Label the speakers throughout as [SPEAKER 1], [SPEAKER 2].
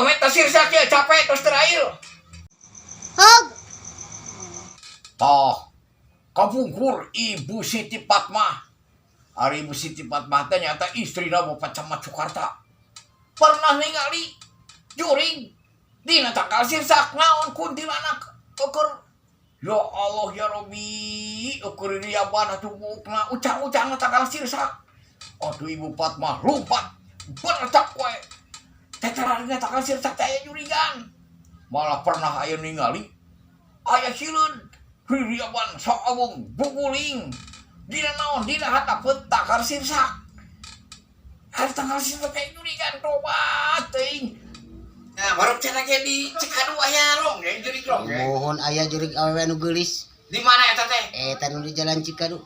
[SPEAKER 1] meta sirsak ya capek terus terakhir.
[SPEAKER 2] Hog.
[SPEAKER 1] Toh, kapungkur Ibu Siti Fatmah. Hari Ibu Siti Fatmah ternyata istri Bapak Camat Soekarta. Pernah ningali juring dina tanggal sirsak naon kuntilanak ukur. Ya Allah ya Robi, ukur riabana tubukna ucang-ucang tanggal sirsak. Aduh Ibu Fatmah lompat bercak we. Teterarina tanggal sirsak teh juringan. Malah pernah aya ningali aya sileun ririaban sok abung bubuling dina naon dina hatapeut tanggal sirsak. Hari tanggal sirsak teh juringan tobat teuing. Nah, baru cenah ge di Cikadu aya rong, ya jurig rong.
[SPEAKER 2] Mohon aya jurig awewe anu geulis.
[SPEAKER 1] Di mana eta teh?
[SPEAKER 2] Eta nu di jalan Cikadu.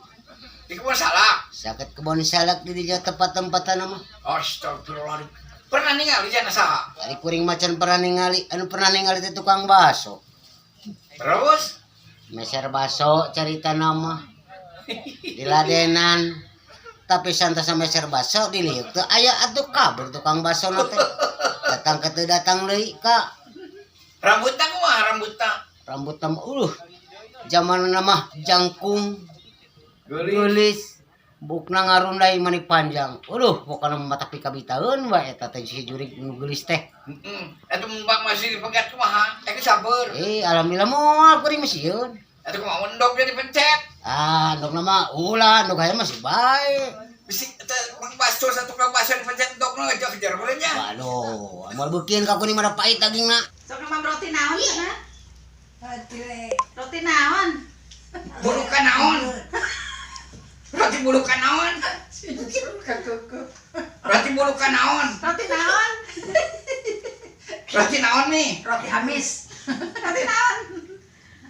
[SPEAKER 1] Di kebun salak.
[SPEAKER 2] Saket kebon salak di dieu tempat-tempatan mah.
[SPEAKER 1] Astagfirullahaladzim. Pernah ningali jana saha?
[SPEAKER 2] Ari kuring macan pernah ningali teh tukang baso.
[SPEAKER 1] Terus
[SPEAKER 2] Meser baso carita nama. Diladenan. Tapi santas meser baso diliuk teu aya atuh kabur tukang baso na teh. Datang ke teu datang deui ka.
[SPEAKER 1] rambutna kumaha rambutna?
[SPEAKER 2] Rambutna zamanna mah jangkung. Geulis. Bukna ngarundai manik panjang. Pokona mata pikabitaeun wae eta teh si jurig nu geulis teh.
[SPEAKER 1] Eta mbak masih dipegat kumaha? Teh sabar.
[SPEAKER 2] Alhamdulillah moal kuring masieun.
[SPEAKER 1] Eta kumaha endog jadi pencet.
[SPEAKER 2] Endog nama ulah, endog aya masih bae.
[SPEAKER 1] Bisi eta mang baso satu kang baso dipencet endogna kejar kejar nya.
[SPEAKER 2] Waduh, amal beukeun ka kuning mana pait dagingna.
[SPEAKER 3] Sok nama roti naon ya, Nak? Roti naon?
[SPEAKER 1] Bulukan naon? Roti bulukan naon? Roti bulukan naon?
[SPEAKER 3] Roti naon?
[SPEAKER 1] Roti naon nih?
[SPEAKER 3] Roti amis. Roti naon?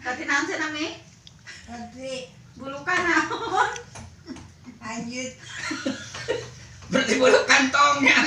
[SPEAKER 3] Roti naon sih nami?
[SPEAKER 4] Roti
[SPEAKER 3] Bulukan naon?
[SPEAKER 4] lanjut
[SPEAKER 1] Berarti bulukan tongnya.